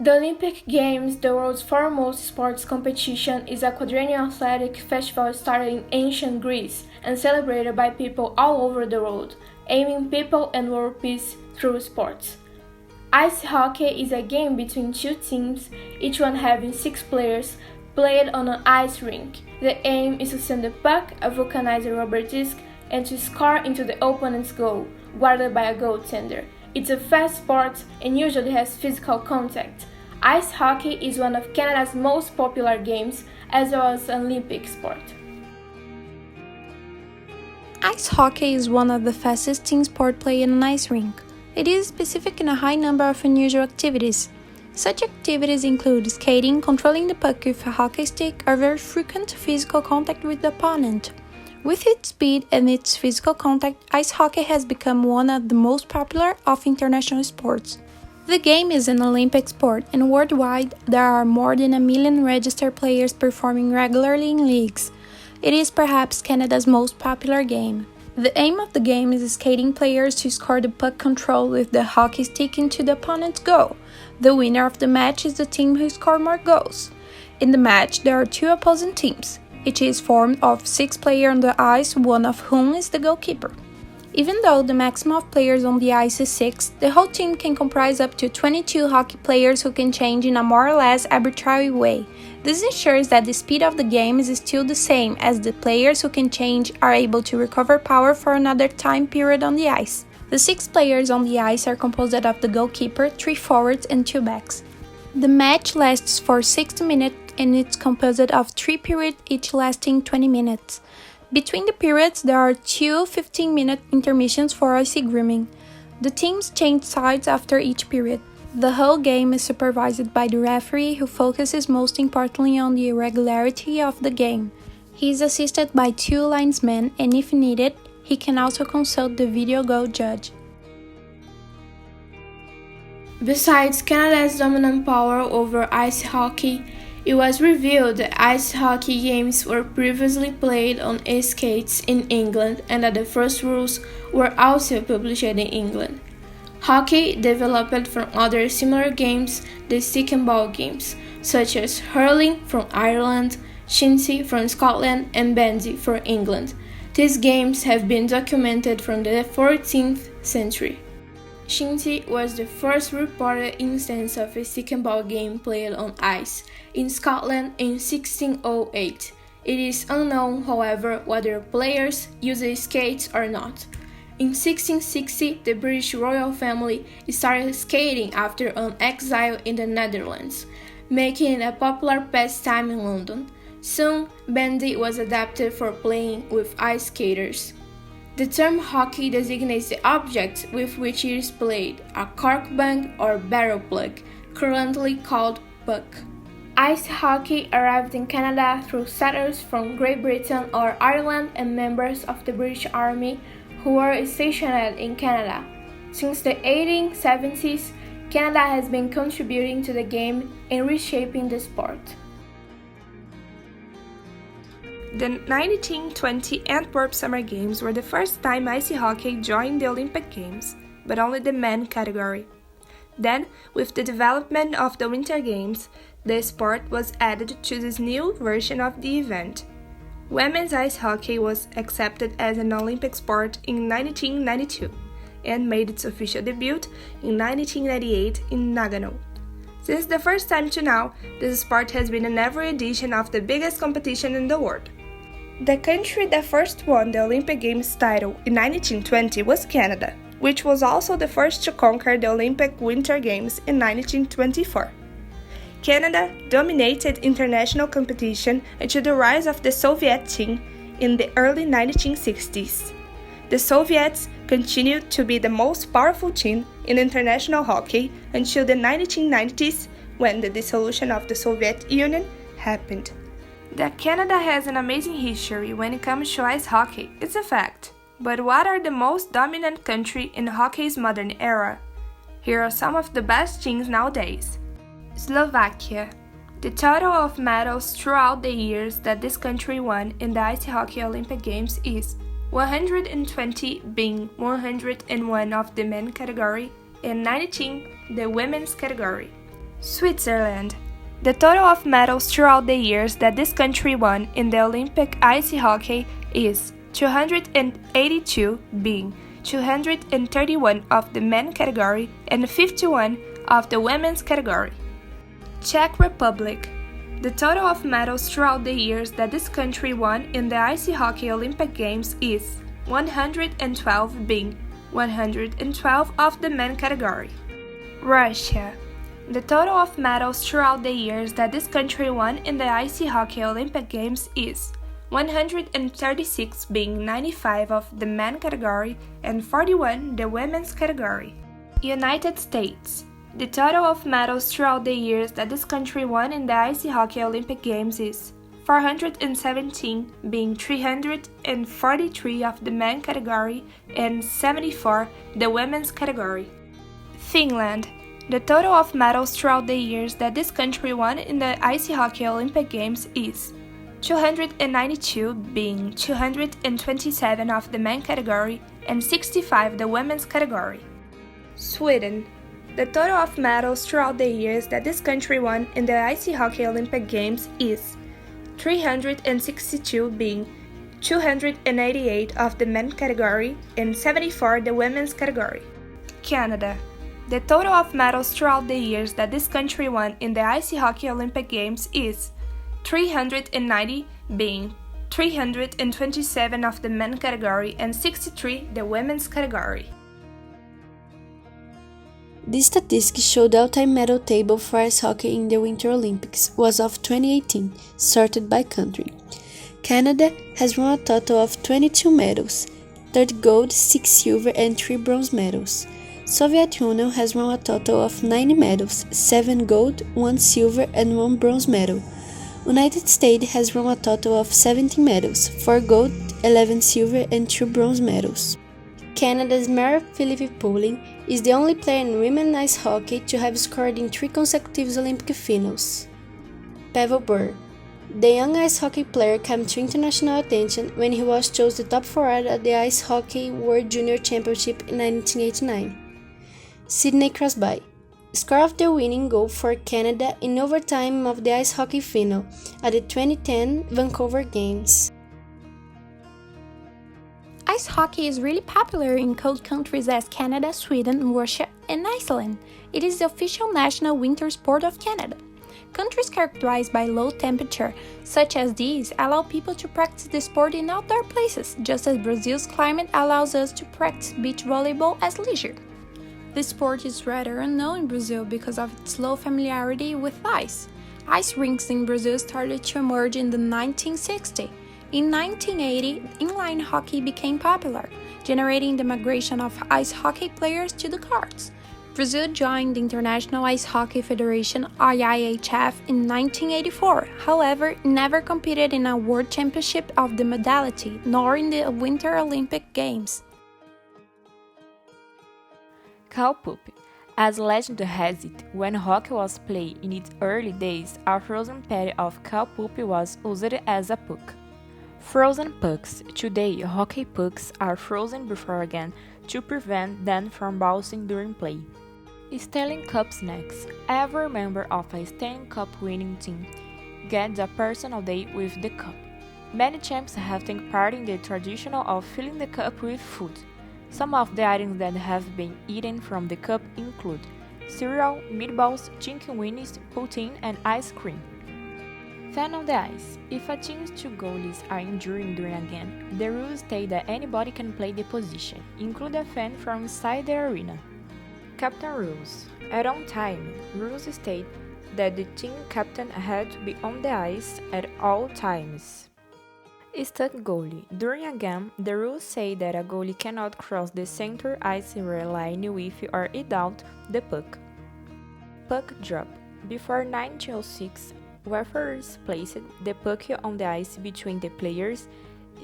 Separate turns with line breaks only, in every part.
The Olympic Games, the world's foremost sports competition, is a quadrennial athletic festival started in ancient Greece and celebrated by people all over the world, aiming people and world peace through sports. Ice hockey is a game between two teams, each one having 6 players, played on an ice rink. The aim is to send the puck, a vulcanized rubber disc, and to score into the opponent's goal, guarded by a goaltender. It's a fast sport and usually has physical contact. Ice hockey is one of Canada's most popular games, as well as an Olympic sport.
Ice hockey is one of the fastest team sport played in an ice rink. It is specific in a high number of unusual activities. Such activities include skating, controlling the puck with a hockey stick, or very frequent physical contact with the opponent. With its speed and its physical contact, ice hockey has become one of the most popular of international sports. The game is an Olympic sport, and worldwide there are more than 1 million registered players performing regularly in leagues. It is perhaps Canada's most popular game. The aim of the game is skating players to score the puck control with the hockey stick into the opponent's goal. The winner of the match is the team who scored more goals. In the match, there are 2 opposing teams. Each is formed of 6 players on the ice, one of whom is the goalkeeper. Even though the maximum of players on the ice is 6, the whole team can comprise up to 22 hockey players who can change in a more or less arbitrary way. This ensures that the speed of the game is still the same, as the players who can change are able to recover power for another time period on the ice. The 6 players on the ice are composed of the goalkeeper, 3 forwards, and 2 backs. The match lasts for 60 minutes and it's composed of 3 periods, each lasting 20 minutes. Between the periods, there are 2 15-minute intermissions for icy grooming. The teams change sides after each period. The whole game is supervised by the referee, who focuses most importantly on the irregularity of the game. He is assisted by 2 linesmen, and if needed, he can also consult the video goal judge.
Besides Canada's dominant power over ice hockey, it was revealed that ice hockey games were previously played on skates in England and that the first rules were also published in England. Hockey developed from other similar games, the stick and ball games, such as hurling from Ireland, shinty from Scotland, and bandy from England. These games have been documented from the 14th century. Shinty was the first reported instance of a stick and ball game played on ice in Scotland in 1608. It is unknown, however, whether players used skates or not. In 1660, the British royal family started skating after an exile in the Netherlands, making it a popular pastime in London. Soon, bandy was adapted for playing with ice skaters. The term hockey designates the object with which it is played, a cork bang or barrel plug, currently called puck. Ice hockey arrived in Canada through settlers from Great Britain or Ireland and members of the British Army who were stationed in Canada. Since the 1870s, Canada has been contributing to the game and reshaping the sport.
The 1920 Antwerp Summer Games were the first time ice hockey joined the Olympic Games, but only the men category. Then, with the development of the Winter Games, the sport was added to this new version of the event. Women's ice hockey was accepted as an Olympic sport in 1992 and made its official debut in 1998 in Nagano. Since the first time to now, this sport has been in every edition of the biggest competition in the world. The country that first won the Olympic Games title in 1920 was Canada, which was also the first to conquer the Olympic Winter Games in 1924. Canada dominated international competition until the rise of the Soviet team in the early 1960s. The Soviets continued to be the most powerful team in international hockey until the 1990s, when the dissolution of the Soviet Union happened. That Canada has an amazing history when it comes to ice hockey is a fact. But what are the most dominant country in hockey's modern era? Here are some of the best teams nowadays. Slovakia. The total of medals throughout the years that this country won in the ice hockey Olympic Games is 120, being 101 of the men category and 19 the women's category. Switzerland. The total of medals throughout the years that this country won in the Olympic ice hockey is 282, being 231 of the men category and 51 of the women's category. Czech Republic. The total of medals throughout the years that this country won in the ice hockey Olympic Games is 112, being 112 of the men category. Russia. The total of medals throughout the years that this country won in the ice hockey Olympic Games is 136, being 95 of the men category and 41 the women's category. United States. The total of medals throughout the years that this country won in the ice hockey Olympic Games is 417, being 343 of the men category and 74 the women's category. Finland. The total of medals throughout the years that this country won in the ice hockey Olympic Games is 292, being 227 of the men category and 65 the women's category. Sweden. The total of medals throughout the years that this country won in the ice hockey Olympic Games is 362, being 288 of the men category and 74 the women's category. Canada. The total of medals throughout the years that this country won in the ice hockey Olympic Games is 390, being 327 of the men category and 63 the women's category.
This statistics show the all-time medal table for ice hockey in the Winter Olympics was of 2018, sorted by country. Canada has won a total of 22 medals, 30 gold, 6 silver and 3 bronze medals. Soviet Union has won a total of 90 medals, 7 gold, 1 silver and 1 bronze medal. United States has won a total of 17 medals, 4 gold, 11 silver and 2 bronze medals. Canada's Marie-Philippe Poulin is the only player in women's ice hockey to have scored in 3 consecutive Olympic finals. Pavel Bure. The young ice hockey player came to international attention when he was chosen the top forward at the Ice Hockey World Junior Championship in 1989. Sidney Crosby. Score of the winning goal for Canada in overtime of the ice hockey final at the 2010 Vancouver Games.
Ice hockey is really popular in cold countries as Canada, Sweden, Russia, and Iceland. It is the official national winter sport of Canada. Countries characterized by low temperature, such as these, allow people to practice the sport in outdoor places, just as Brazil's climate allows us to practice beach volleyball as leisure. This sport is rather unknown in Brazil because of its low familiarity with ice. Ice rinks in Brazil started to emerge in the 1960s. In 1980, inline hockey became popular, generating the migration of ice hockey players to the courts. Brazil joined the International Ice Hockey Federation (IIHF) in 1984, however, it never competed in a world championship of the modality, nor in the Winter Olympic Games.
Cow poop. As legend has it, when hockey was played in its early days, a frozen patty of cow poop was used as a puck. Frozen pucks. Today, hockey pucks are frozen beforehand to prevent them from bouncing during play. Stanley Cup snacks. Every member of a Stanley Cup winning team gets a personal day with the cup. Many champs have taken part in the tradition of filling the cup with food. Some of the items that have been eaten from the cup include cereal, meatballs, chicken wings, poutine, and ice cream. Fan on the ice. If a team's 2 goalies are injured during a game, the rules state that anybody can play the position, including a fan from inside the arena. Captain rules. At on time, rules state that the team captain had to be on the ice at all times. Stuck goalie. During a game, the rules say that a goalie cannot cross the center ice line with or without the puck. Puck drop. Before 1906, referees placed the puck on the ice between the players'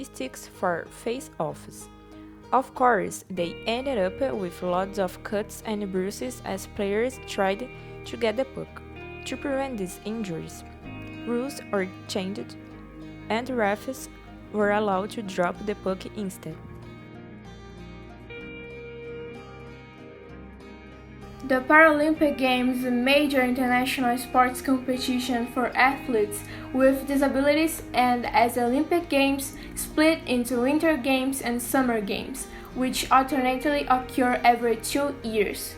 sticks for face-offs. Of course, they ended up with lots of cuts and bruises as players tried to get the puck. To prevent these injuries, rules were changed and refs were allowed to drop the puck instead.
The Paralympic Game is a major international sports competition for athletes with disabilities and as Olympic Games split into Winter Games and Summer Games, which alternately occur every 2 years.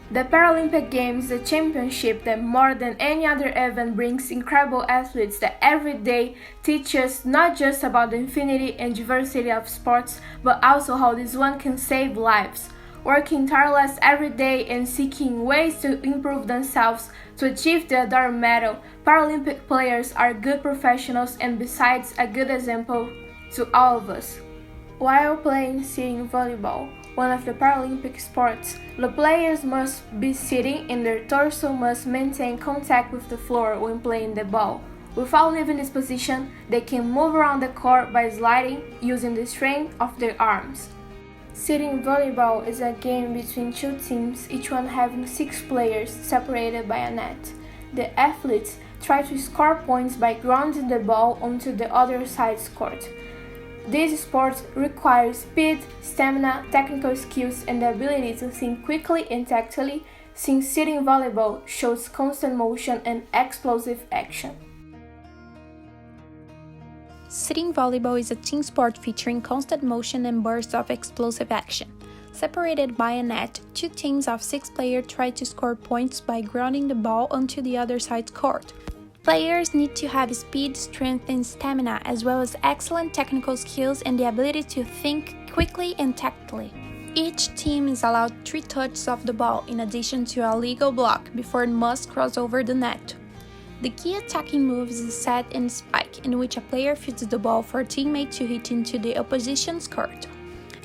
The Paralympic Games is a championship that more than any other event brings incredible athletes that every day teach us not just about the infinity and diversity of sports, but also how this one can save lives. Working tireless every day and seeking ways to improve themselves to achieve the adored medal, Paralympic players are good professionals and besides a good example to all of us. While playing sitting volleyball, one of the Paralympic sports, the players must be sitting and their torso must maintain contact with the floor when playing the ball. Without leaving this position, they can move around the court by sliding using the strength of their arms. Sitting volleyball is a game between two teams, each one having 6 players separated by a net. The athletes try to score points by grounding the ball onto the other side's court. This sport requires speed, stamina, technical skills, and the ability to think quickly and tactically, since sitting volleyball shows constant motion and explosive action.
Sitting volleyball is a team sport featuring constant motion and bursts of explosive action. Separated by a net, 2 teams of 6 players try to score points by grounding the ball onto the other side's court. Players need to have speed, strength, and stamina, as well as excellent technical skills and the ability to think quickly and tactically. Each team is allowed 3 touches of the ball, in addition to a legal block, before it must cross over the net. The key attacking move is a set and spike, in which a player feeds the ball for a teammate to hit into the opposition's court.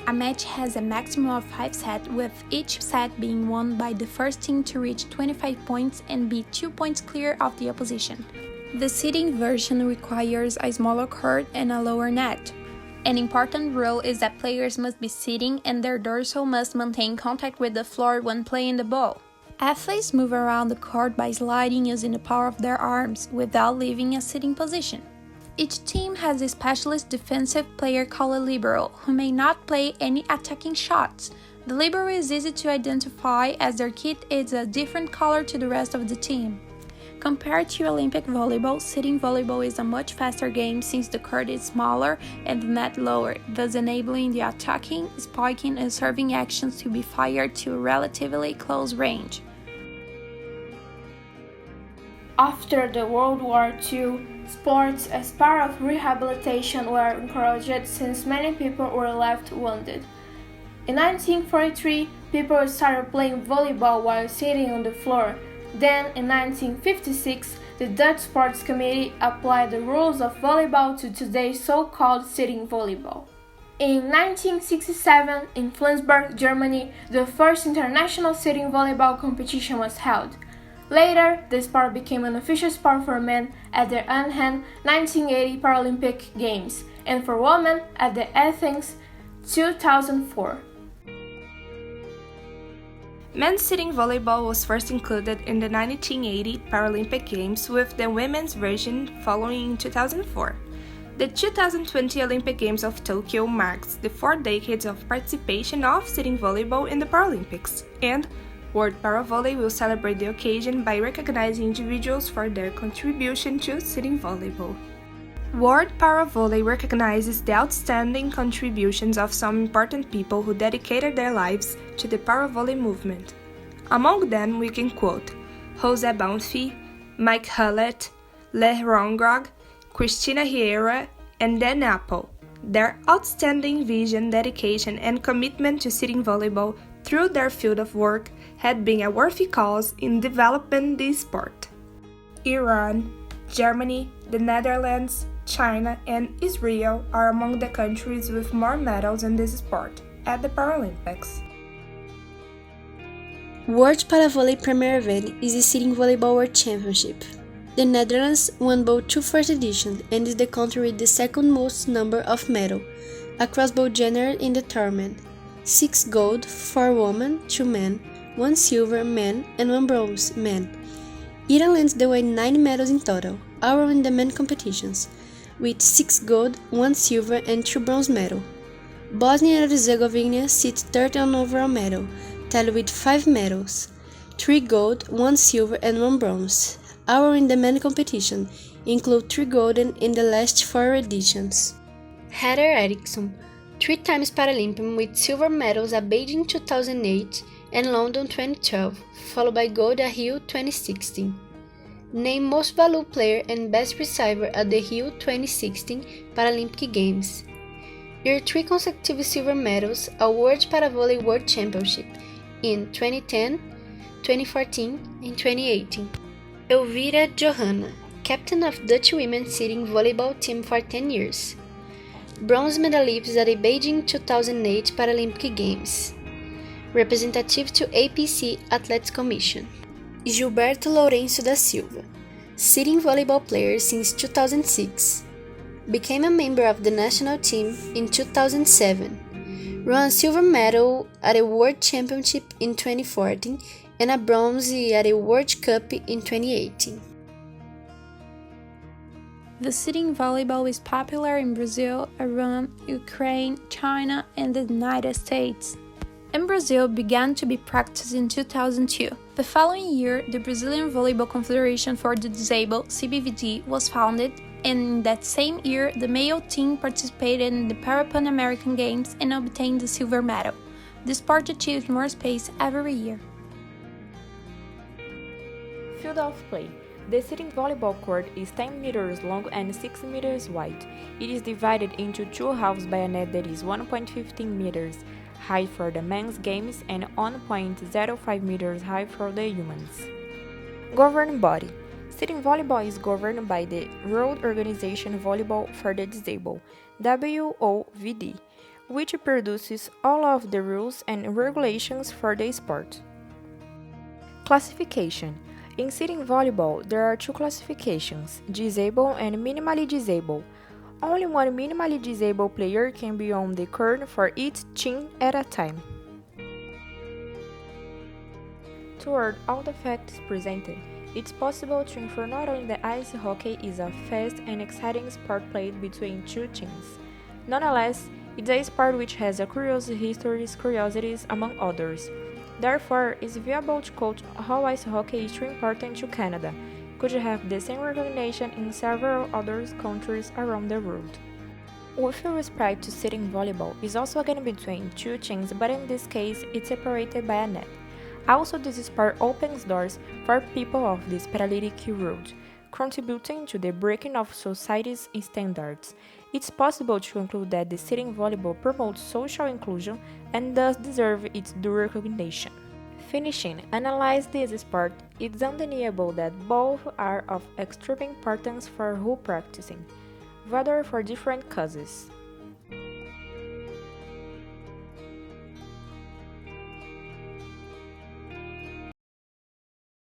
A match has a maximum of 5 sets, with each set being won by the first team to reach 25 points and be 2 points clear of the opposition. The sitting version requires a smaller court and a lower net. An important rule is that players must be sitting and their dorsal must maintain contact with the floor when playing the ball. Athletes move around the court by sliding using the power of their arms, without leaving a sitting position. Each team has a specialist defensive player called a libero, who may not play any attacking shots. The libero is easy to identify as their kit is a different color to the rest of the team. Compared to Olympic volleyball, sitting volleyball is a much faster game since the court is smaller and the net lower, thus enabling the attacking, spiking, and serving actions to be fired to a relatively close range.
After the World War II, sports as part of rehabilitation were encouraged since many people were left wounded. In 1943, people started playing volleyball while sitting on the floor. Then, in 1956, the Dutch Sports Committee applied the rules of volleyball to today's so-called sitting volleyball. In 1967, in Flensburg, Germany, the first international sitting volleyball competition was held. Later, the sport became an official sport for men at the Anaheim 1980 Paralympic Games and for women at the Athens 2004.
Men's sitting volleyball was first included in the 1980 Paralympic Games, with the women's version following in 2004. The 2020 Olympic Games of Tokyo marks the 4 decades of participation of sitting volleyball in the Paralympics, and World Paravolley will celebrate the occasion by recognizing individuals for their contribution to sitting volleyball. World Paravolley recognizes the outstanding contributions of some important people who dedicated their lives to the paravolley movement. Among them, we can quote José Banfi, Mike Hullett, Le Rongrog, Cristina Riera, and Dan Apple. Their outstanding vision, dedication, and commitment to sitting volleyball through their field of work had been a worthy cause in developing this sport. Iran, Germany, the Netherlands, China, and Israel are among the countries with more medals in this sport at the Paralympics.
World Paravolley premier event is the Sitting Volleyball World Championship. The Netherlands won both 2 first editions and is the country with the second most number of medals across both genders in the tournament: 6 gold, 4 women, 2 men, 1 silver men, and 1 bronze men. Iran leads the way 9 medals in total, all in the men competitions, with 6 gold, 1 silver, and 2 bronze medals. Bosnia and Herzegovina sits third on overall medal, tallied with 5 medals, 3 gold, 1 silver and 1 bronze. Our in the men competition include 3 golden in the last 4 editions. Heather Eriksson, 3 times Paralympian with silver medals at Beijing 2008 and London 2012, followed by gold at Rio 2016. Named Most Valued Player and Best Receiver at the Rio 2016 Paralympic Games. Earned 3 consecutive silver medals at World Paravolley World Championship in 2010, 2014 and 2018. Elvira Johanna, captain of Dutch women's sitting volleyball team for 10 years. Bronze medalist at the Beijing 2008 Paralympic Games. Representative to APC Athletes Commission. Gilberto Lourenço da Silva, sitting volleyball player since 2006. Became a member of the national team in 2007. Won a silver medal at a World Championship in 2014 and a bronze at a World Cup in 2018.
The sitting volleyball is popular in Brazil, Iran, Ukraine, China, and the United States. In Brazil began to be practiced in 2002. The following year, the Brazilian Volleyball Confederation for the Disabled, CBVD, was founded, and in that same year, the male team participated in the Pan American Games and obtained the silver medal. The sport achieves more space every year.
Field of play. The sitting volleyball court is 10 meters long and 6 meters wide. It is divided into 2 halves by a net that is 1.15 meters high for the men's games and 1.05 meters high for the women's. Governing body. Sitting volleyball is governed by the World Organization Volleyball for the Disabled, WOVD, which produces all of the rules and regulations for the sport. Classification. In sitting volleyball, there are 2 classifications, disabled and minimally disabled. Only one minimally disabled player can be on the court for each team at a time. Toward all the facts presented, it's possible to infer not only that ice hockey is a fast and exciting sport played between 2 teams. Nonetheless, it's a sport which has a curious curiosities among others. Therefore, it's viable to quote how ice hockey is too important to Canada, could have the same recognition in several other countries around the world. With respect to sitting volleyball, it's also a game between 2 teams, but in this case, it's separated by a net. Also, this sport opens doors for people of this paralytic world, contributing to the breaking of society's standards. It's possible to conclude that the sitting volleyball promotes social inclusion and thus deserves its due recognition. Finishing, analyze this sport, it's undeniable that both are of extreme importance for who practicing, whether for different causes.